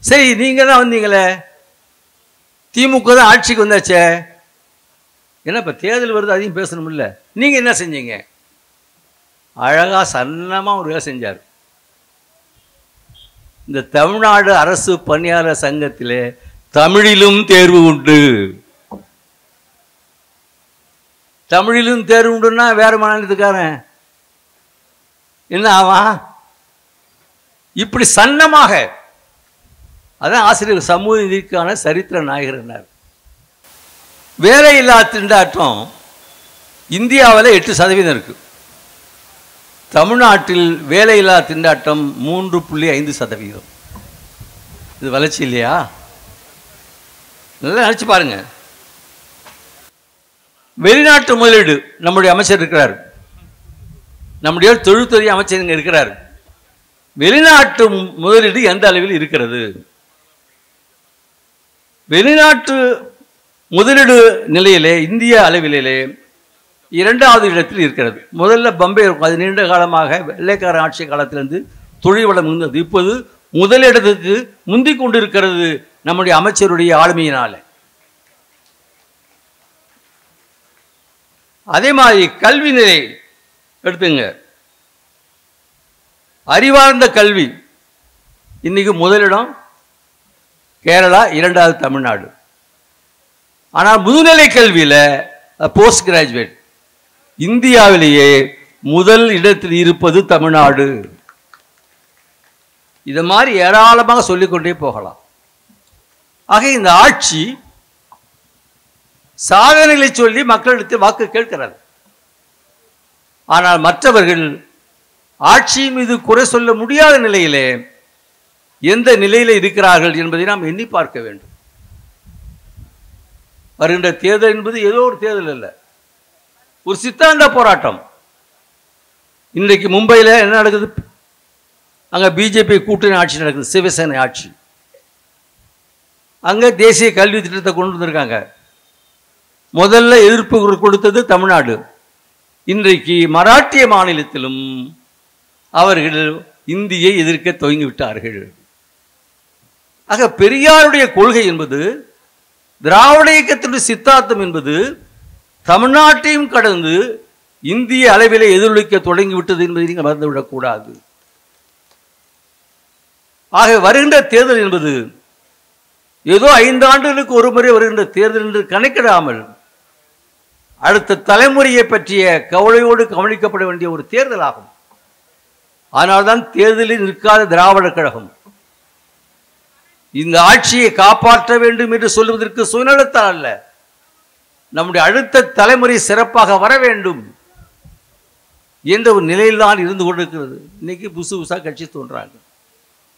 சரி, நீங்க தான் வந்தீங்களே, திமுக தான் ஆட்சிக்கு வந்தாச்சே, ஏன்னா இப்போ தேர்தல் வருது, அதையும் பேசணும்ல. நீங்க என்ன செஞ்சீங்க? அழகா சன்னமா ஒரு வேலை செஞ்சார். இந்த தமிழ்நாடு அரசு பணியாளர் சங்கத்திலே தமிழிலும் தேர்வு உண்டு. தமிழிலும் தேர்வு உண்டுன்னா வேற மாநிலத்துக்காரன் என்ன ஆவான்? இப்படி சன்னமாக, அதான் ஆசிரியர் சமூக நீதிக்கான சரித்திர நாயகர். வேலையில்லா திண்டாட்டம் இந்தியாவில் 8% இருக்கு. தமிழ்நாட்டில் வேலையில்லா திண்டாட்டம் 3.5%. இது வளர்ச்சி இல்லையா? நல்லா நினைச்சு பாருங்க. வெளிநாட்டு முதலீடு நம்முடைய அமைச்சர் இருக்கிறார், நம்முடைய தொழில்துறை அமைச்சர் இங்கே இருக்கிறார். வெளிநாட்டு முதலீடு எந்த அளவில் இருக்கிறது? வெளிநாட்டு முதலீடு நிலையிலே இந்திய அளவிலே 2வது இடத்தில் இருக்கிறது. முதல்ல பம்பே இருக்கும், அது நீண்ட காலமாக வெள்ளைக்கார ஆட்சி காலத்திலிருந்து தொழில் வளம் இருந்தது. இப்போது முதலிடத்துக்கு முந்திக் கொண்டிருக்கிறது நம்முடைய அமைச்சருடைய ஆளுமையினால. அதே மாதிரி கல்வி நிலை எடுத்துங்க, அறிவார்ந்த கல்வி இன்னைக்கு முதலிடம் கேரளா, 2வது தமிழ்நாடு. ஆனால் முதுநிலை கல்வியில் போஸ்ட் கிராஜுவேட் இந்தியாவிலேயே முதல் இடத்தில் இருப்பது தமிழ்நாடு. இது மாதிரி ஏராளமாக சொல்லிக்கொண்டே போகலாம். ஆக இந்த ஆட்சி சாதனைகளை சொல்லி மக்களிடத்தில் வாக்கு கேட்கிறது. ஆனால் மற்றவர்கள் ஆட்சியின் மீது குறை சொல்ல முடியாத நிலையிலே எந்த நிலையில இருக்கிறார்கள் என்பதை நாம் எண்ணி பார்க்க வேண்டும். வருகின்ற தேர்தல் என்பது ஏதோ ஒரு தேர்தல் அல்ல, ஒரு சித்தாந்த போராட்டம். இன்றைக்கு மும்பையில் என்ன நடக்குது? அங்க பிஜேபி கூட்டணி ஆட்சி நடக்குது, சிவசேனை ஆட்சி. அங்க தேசிய கல்வி திட்டத்தை கொண்டு வந்திருக்காங்க. முதல்ல எதிர்ப்பு கொடுத்தது தமிழ்நாடு. இன்றைக்கு மராட்டிய மாநிலத்திலும் அவர்கள் இந்தியை எதிர்க்க துவங்கிவிட்டார்கள். ஆக பெரியாருடைய கொள்கை என்பது, திராவிட இயக்கத்தினுடைய சித்தாந்தம் என்பது தமிழ்நாட்டையும் கடந்து இந்திய அளவிலே எதிரொலிக்க தொடங்கிவிட்டது என்பதை நீங்கள் மறந்துவிடக்கூடாது. ஆக வருகின்ற தேர்தல் என்பது ஏதோ 5 ஆண்டுகளுக்கு ஒரு முறை வருகின்ற தேர்தல் என்று கணக்கிடாமல் அடுத்த தலைமுறையை பற்றிய கவலையோடு கவனிக்கப்பட வேண்டிய ஒரு தேர்தல் ஆகும். அதனால்தான் தேர்தலில் நிற்காத திராவிடர் கழகம் இந்த ஆட்சியை காப்பாற்ற வேண்டும் என்று சொல்வதற்கு சுயநலத்தால் அல்ல, நம்முடைய அடுத்த தலைமுறை சிறப்பாக வர வேண்டும் என்ற ஒரு நிலையில் தான் இருந்து கொண்டிருக்கிறது. இன்னைக்கு புதுசா கட்சி தோன்றாங்க.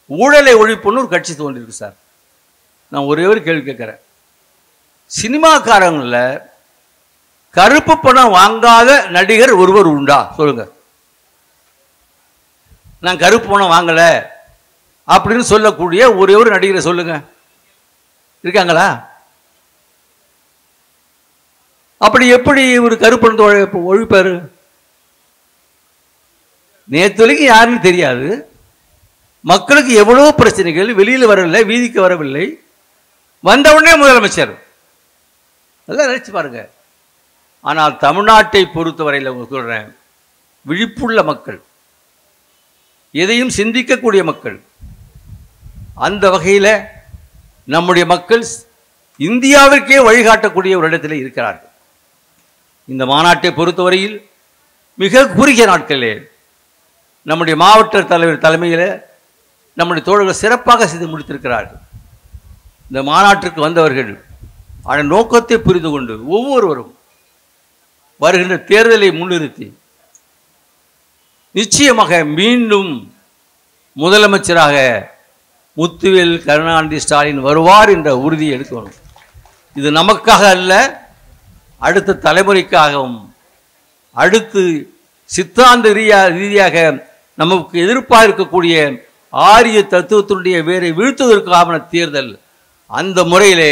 ஊழலை ஒழிப்புன்னு ஒரு கட்சி தோன்றிருக்கு சார். நான் ஒரே ஒரு கேள்வி கேட்கிறேன், சினிமாக்காரங்கள கருப்பு பணம் வாங்காத நடிகர் ஒருவர் உண்டா? சொல்லுங்க. நான் கருப்பு பணம் வாங்கல அப்படின்னு சொல்லக்கூடிய ஒரே ஒரு நடிகரை சொல்லுங்க, இருக்காங்களா? அப்படி எப்படி ஒரு கருப்பு பணத்தை ஒழிப்பாரு? நேற்று வரைக்கும் யாருன்னு தெரியாது. மக்களுக்கு எவ்வளவு பிரச்சனைகள், வெளியில் வரவில்லை, வீதிக்கு வரவில்லை, வந்தவுடனே முதலமைச்சர். அதெல்லாம் நினைச்சு பாருங்க. ஆனால் தமிழ்நாட்டை பொறுத்தவரையில் சொல்றேன், விழிப்புள்ள மக்கள், எதையும் சிந்திக்கக்கூடிய மக்கள், அந்த வகையில் நம்முடைய மக்கள் இந்தியாவிற்கே வழிகாட்டக்கூடிய ஒரு இடத்தில் இருக்கிறார்கள். இந்த மாநாட்டை பொறுத்தவரையில் மிக குறுகிய நாட்களிலே நம்முடைய மாவட்ட தலைவர் தலைமையில் நம்முடைய தோழர்கள் சிறப்பாக செய்து முடித்திருக்கிறார்கள். இந்த மாநாட்டிற்கு வந்தவர்கள் அதன் நோக்கத்தை புரிந்து கொண்டு ஒவ்வொருவரும் வருகின்ற தேர்தலை முன்னிறுத்தி நிச்சயமாக மீண்டும் முதலமைச்சராக முத்துவேல் கருணாநிதி ஸ்டாலின் வருவார் என்ற உறுதியை எடுக்கணும். இது நமக்காக அல்ல, அடுத்த தலைமுறைக்காகவும், அடுத்து சித்தாந்த ரீதியாக நமக்கு எதிர்ப்பாக இருக்கக்கூடிய ஆரிய தத்துவத்தினுடைய வேரை வீழ்த்துவதற்கான தேர்தல். அந்த முறையிலே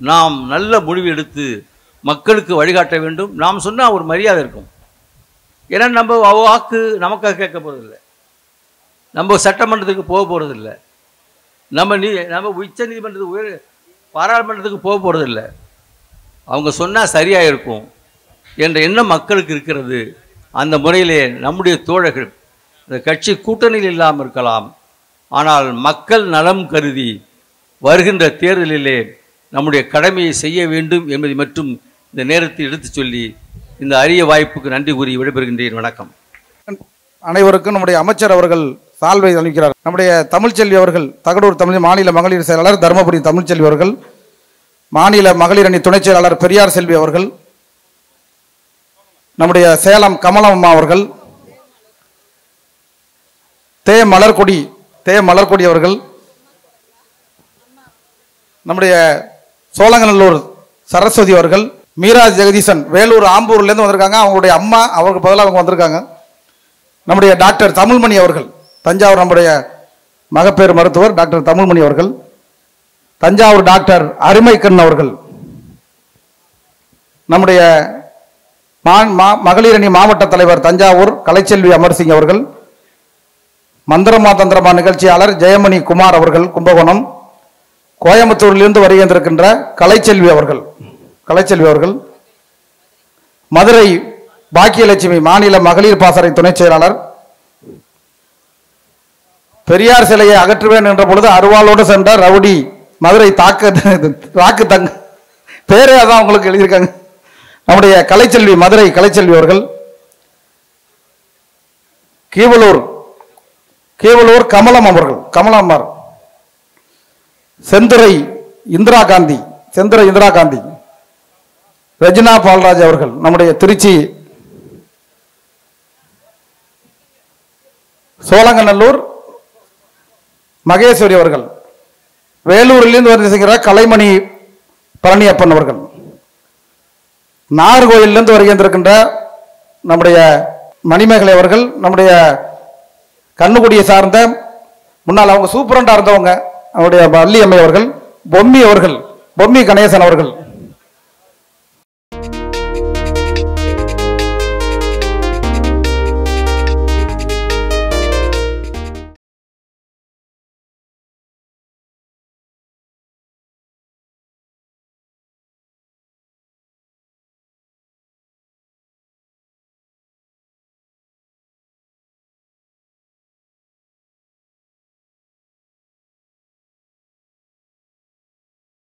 நாம் நல்ல முடிவு எடுத்து மக்களுக்கு வழிகாட்ட வேண்டும். நாம் சொன்னால் ஒரு மரியாதை இருக்கும். ஏன்னா நம்ம வாக்கு நமக்காக கேட்க போறதில்லை, நம்ம சட்டமன்றத்துக்கு போக போறதில்லை. நம்ம உச்ச நீதிமன்றத்துக்கு பாராளுமன்றத்துக்கு போக போகிறதில்லை. அவங்க சொன்னால் சரியாக இருக்கும் என்ற எண்ணம் மக்களுக்கு இருக்கிறது. அந்த முறையிலே நம்முடைய தோழர்கள் இந்த கட்சி கூட்டணியில் இல்லாமல் இருக்கலாம், ஆனால் மக்கள் நலம் கருதி வருகின்ற தேர்தலிலே நம்முடைய கடமையை செய்ய வேண்டும் என்பதை மட்டும் இந்த நேரத்தில் எடுத்துச் சொல்லி இந்த அரிய வாய்ப்புக்கு நன்றி கூறி விடைபெறுகின்றேன். வணக்கம். அனைவருக்கும் நம்முடைய அமைச்சர் அவர்கள் சால்வை அளிக்கிறார். நம்முடைய தமிழ்ச்செல்வி அவர்கள் தகடூர் தமிழ் மாநில மகளிர் செயலாளர் தருமபுரி தமிழ்ச்செல்வி அவர்கள், மாநில மகளிர் அணி துணைச் செயலாளர் பெரியார் செல்வி அவர்கள், நம்முடைய சேலம் கமலம்மா அவர்கள், தே மலர்கொடி அவர்கள், நம்முடைய சோழங்கநல்லூர் சரஸ்வதி அவர்கள், மீரா ஜெகதீசன் வேலூர் ஆம்பூர்லேருந்து வந்திருக்காங்க. அவங்களுடைய அம்மா அவருக்கு பதிலாக அவங்க வந்திருக்காங்க. நம்முடைய டாக்டர் தமிழ்மணி அவர்கள் தஞ்சாவூர், நம்முடைய மகப்பேறு மருத்துவர் டாக்டர் தமிழ்மணி அவர்கள், தஞ்சாவூர் டாக்டர் அருமைக்கண் அவர்கள், நம்முடைய மகளிர் அணி மாவட்ட தலைவர் தஞ்சாவூர் கலைச்செல்வி அமர்சிங் அவர்கள், மந்திரமா தந்திரமா நிகழ்ச்சியாளர் ஜெயமணி குமார் அவர்கள் கும்பகோணம், கோயம்புத்தூரிலிருந்து வருகின்றிருக்கின்ற கலைச்செல்வி அவர்கள், மதுரை பாக்கியலட்சுமி மாநில மகளிர் பாசறை துணைச் செயலாளர், பெரியார் சிலையை அகற்றுவேன் என்ற பொழுது அருவாளோடு சென்ற ரவுடி மதுரை ராக்கு தங்க பேரே அதான் உங்களுக்கு எழுதியிருக்காங்க. நம்முடைய கலைச்செல்வி மதுரை கலைச்செல்வி அவர்கள், கீவலூர் கமலம்மார், செந்துரை இந்திரா காந்தி, ரெஜினா பால்ராஜ் அவர்கள், நம்முடைய திருச்சி சோழங்கநல்லூர் மகேஸ்வரி அவர்கள், வேலூரிலிருந்து வருகிற கலைமணி பழனியப்பன் அவர்கள், நாகர்கோயிலிருந்து வருகின்றிருக்கின்ற நம்முடைய மணிமேகலை அவர்கள், நம்முடைய கண்ணுக்குடியை சார்ந்த முன்னால் அவங்க சூப்பரண்டா இருந்தவங்க அவருடைய வள்ளி அம்மை அவர்கள், பொம்மி கணேசன் அவர்கள்,